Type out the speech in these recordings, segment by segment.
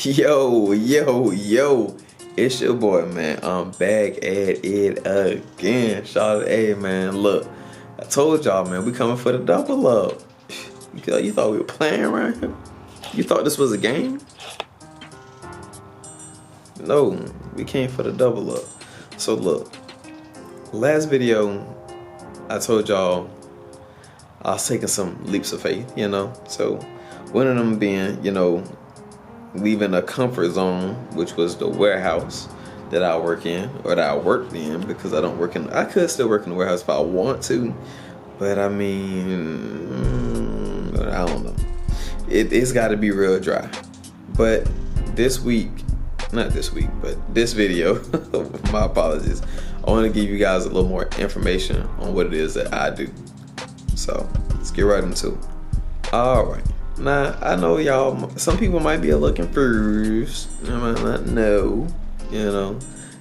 Yo, it's your boy, man. I'm back at it again. Shout out, hey, man, look, I told y'all, man, we coming for the double up. You thought we were playing around here? You thought this was a game? No, we came for the double up. So look, last video, I told y'all I was taking some leaps of faith, So one of them being, leaving a comfort zone, which was the warehouse that I work in, or that I worked in, because I could still work in the warehouse if I want to, but I mean, I don't know. It's got to be real dry. But this video, my apologies, I want to give you guys a little more information on what it is that I do. So let's get right into it. All right. Now, I know y'all, some people might be a little confused. I might not know,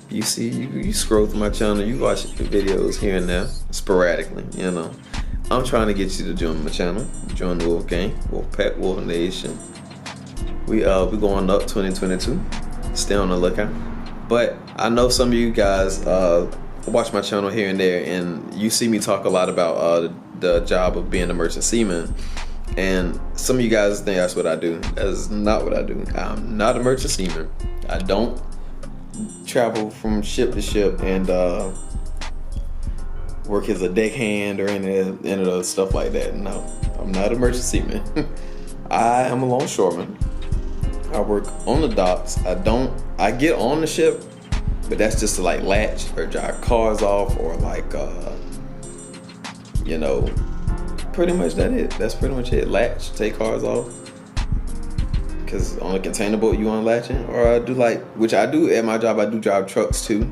You see, you scroll through my channel, you watch the videos here and there, sporadically, I'm trying to get you to join my channel, join the Wolf Gang, Wolf Pack, Wolf Nation. We going up 2022. Stay on the lookout. But I know some of you guys watch my channel here and there, and you see me talk a lot about the job of being a merchant seaman. And some of you guys think that's what I do. That is not what I do. I'm not a merchant seaman. I don't travel from ship to ship and work as a deckhand or any of the stuff like that. No, I'm not a merchant seaman. I am a longshoreman. I work on the docks. I get on the ship, but that's just to like latch or drive cars off or like, pretty much that's pretty much it. Latch, take cars off. Cause on a container boat you unlatching. Or I do which I do at my job, I do drive trucks too.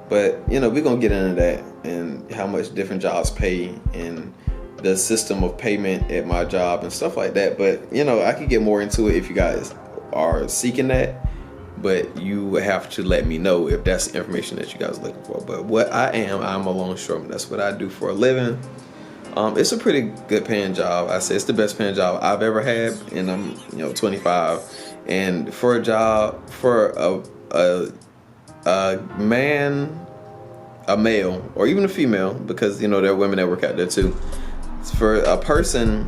But we're gonna get into that and how much different jobs pay and the system of payment at my job and stuff like that. But I could get more into it if you guys are seeking that. But you would have to let me know if that's the information that you guys are looking for. But what I'm a longshoreman. That's what I do for a living. It's a pretty good paying job. I say it's the best paying job I've ever had, and I'm 25. And for a job for a man, a male, or even a female, because there are women that work out there too. For a person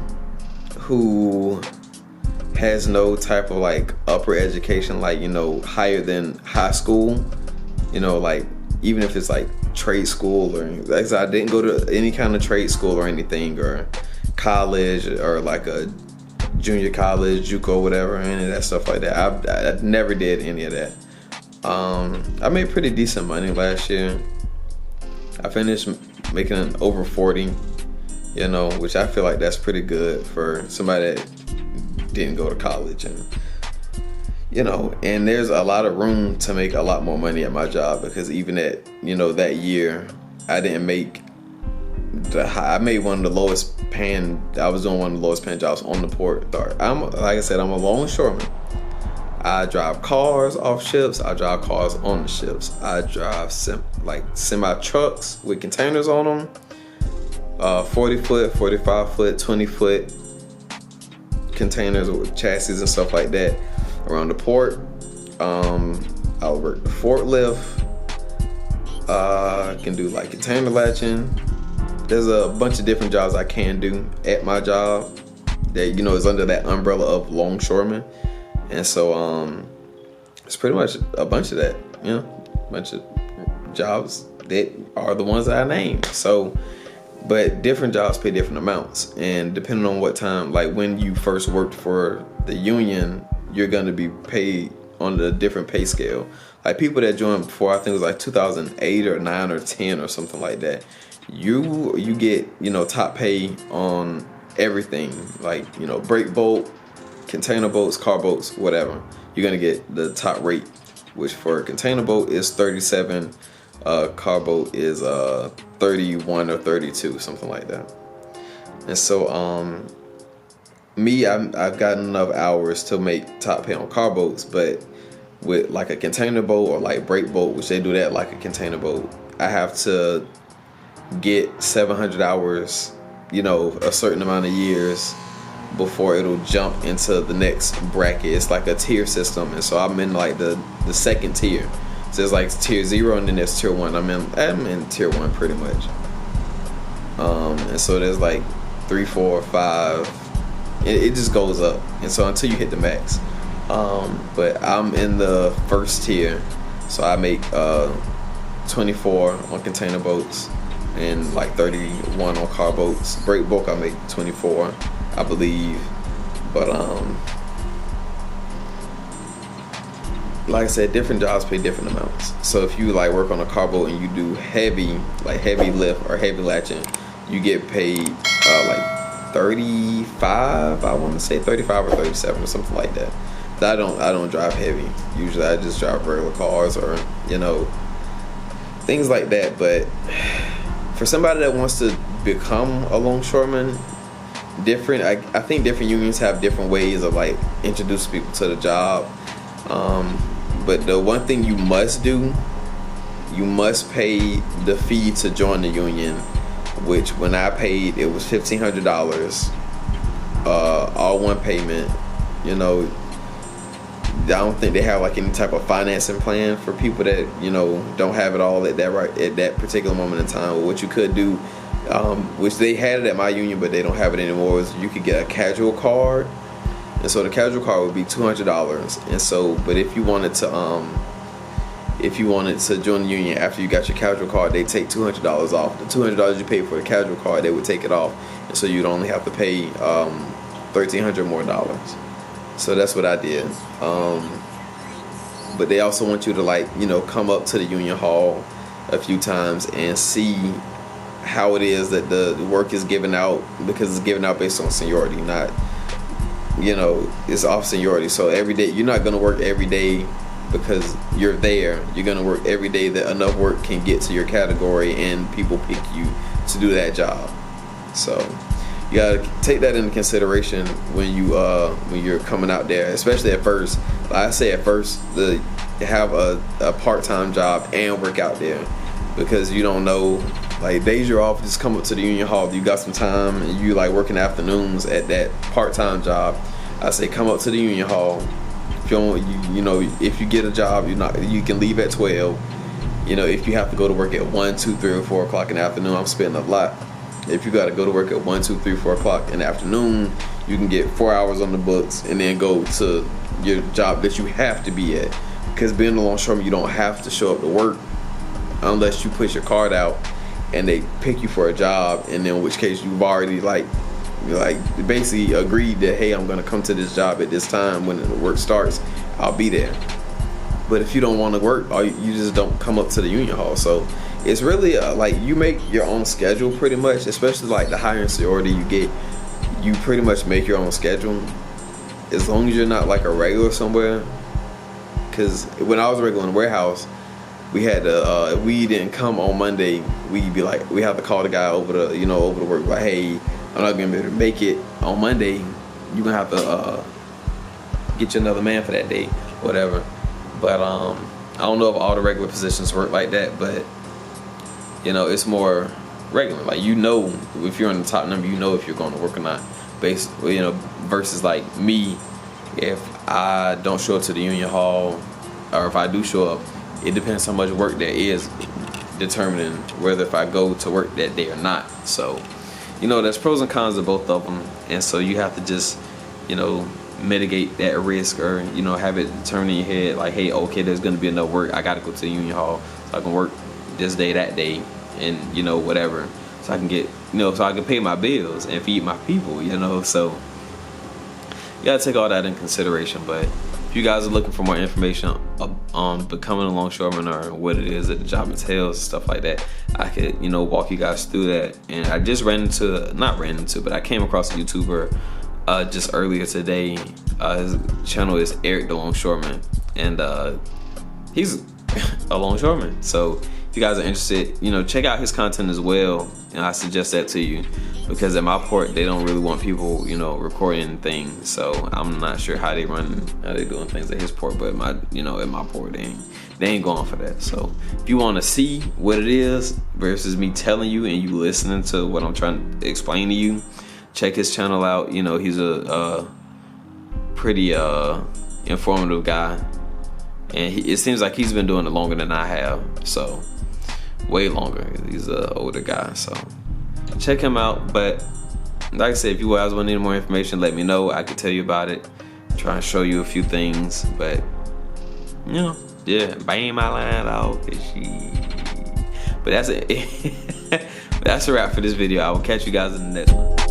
who has no type of upper education, higher than high school, even if it's trade school or I didn't go to any kind of trade school or anything, or college or a junior college, JUCO, whatever, any of that stuff like that. I never did any of that. I made pretty decent money last year. I finished making over 40, which I feel like that's pretty good for somebody that didn't go to college. And and there's a lot of room to make a lot more money at my job, because even at that year I didn't make I made one of the lowest paying. I was doing one of the lowest paying jobs on the port. Like I said, I'm a longshoreman. I drive cars off ships. I drive cars on the ships. I drive semi trucks with containers on them, 40 foot, 45 foot, 20 foot containers with chassis and stuff like that around the port. I'll work the forklift. I can do container latching. There's a bunch of different jobs I can do at my job that is under that umbrella of longshoreman. And so it's pretty much a bunch of that, a bunch of jobs that are the ones that I named. So, but different jobs pay different amounts, and depending on what time, when you first worked for the union, you're going to be paid on the different pay scale. People that joined before, I think it was 2008 or 9 or 10 or something like that, you get top pay on everything, break boat, container boats, car boats, whatever. You're going to get the top rate, which for a container boat is 37, car boat is 31 or 32, something like that. And so I've gotten enough hours to make top pay on car boats, but with a container boat or break boat, which they do that like a container boat, I have to get 700 hours, a certain amount of years before it'll jump into the next bracket. It's like a tier system, and so I'm in like the second tier. So there's like tier 0 and then there's tier 1. I'm in tier 1 pretty much. And so there's like 3, 4, 5. It just goes up, and so until you hit the max. But I'm in the first tier, so I make 24 on container boats and like 31 on car boats. Break bulk I make 24, I believe. But like I said, different jobs pay different amounts. So if you like work on a car boat and you do heavy lift or heavy latching, you get paid like 35. I want to say 35 or 37 or something like that. I don't drive heavy. Usually I just drive regular cars or things like that. But for somebody that wants to become a longshoreman, I think different unions have different ways of like introducing people to the job. But the one thing you must do, you must pay the fee to join the union, which when I paid, it was $1,500, all one payment. I don't think they have like any type of financing plan for people that don't have it all at that particular moment in time. What you could do, which they had it at my union, but they don't have it anymore, is you could get a casual card. And so the casual card would be $200. And so, but if you wanted to join the union after you got your casual card, they take $200 off. The $200 you paid for the casual card, they would take it off, and so you'd only have to pay $1,300 more. So that's what I did. But they also want you to come up to the union hall a few times and see how it is that the work is given out, because it's given out based on seniority, not it's off seniority. So every day, you're not going to work every day because you're there. You're going to work every day that enough work can get to your category and people pick you to do that job. So you got to take that into consideration when you're coming out there, especially at first. Like I say, at first, have a part-time job and work out there, because you don't know, like, days you're off, just come up to the union hall. If you got some time and you like working afternoons at that part-time job, I say come up to the union hall. If you don't, if you get a job, you can leave at 12. If you have to go to work at 1, 2, 3, or 4 o'clock in the afternoon, I'm spending a lot. If you got to go to work at 1, 2, 3, 4 o'clock in the afternoon, you can get 4 hours on the books and then go to your job that you have to be at. Because being a longshoreman, you don't have to show up to work unless you push your card out and they pick you for a job, and in which case you've already basically agreed that, hey, I'm gonna come to this job at this time. When the work starts, I'll be there. But if you don't want to work, you just don't come up to the union hall. So it's really like you make your own schedule pretty much, especially like the higher seniority you get, you pretty much make your own schedule, as long as you're not like a regular somewhere. Because when I was regular in the warehouse, we had to, if we didn't come on Monday, we'd be like, we have to call the guy over to work, like, hey, I'm not gonna be able to make it on Monday. You're gonna have to get you another man for that day, whatever. But I don't know if all the regular positions work like that, but it's more regular. Like, if you're in the top number, if you're going to work or not. Versus like me, if I don't show up to the union hall, or if I do show up, it depends how much work there is determining whether if I go to work that day or not. So, there's pros and cons of both of them, and so you have to just, mitigate that risk, or have it determined in your head, like, hey, okay, there's going to be enough work. I got to go to the union hall so I can work this day, that day, and whatever, so I can get so I can pay my bills and feed my people. So you got to take all that in consideration. But if you guys are looking for more information on becoming a longshoreman, or what it is that the job entails, stuff like that, I could walk you guys through that. And I just but I came across a YouTuber just earlier today. His channel is Eric the Longshoreman, and he's a longshoreman. So if you guys are interested, check out his content as well, and I suggest that to you, because at my port, they don't really want people, recording things. So I'm not sure how they doing things at his port, but at my port, they ain't going for that. So if you want to see what it is versus me telling you and you listening to what I'm trying to explain to you, check his channel out. You know, he's a pretty informative guy, and it seems like he's been doing it longer than I have, so way longer. He's an older guy, so check him out. But like I said, if you guys want any more information, let me know. I can tell you about it, try and show you a few things. But you know, yeah, bang my line out. But that's it. That's a wrap for this video. I will catch you guys in the next one.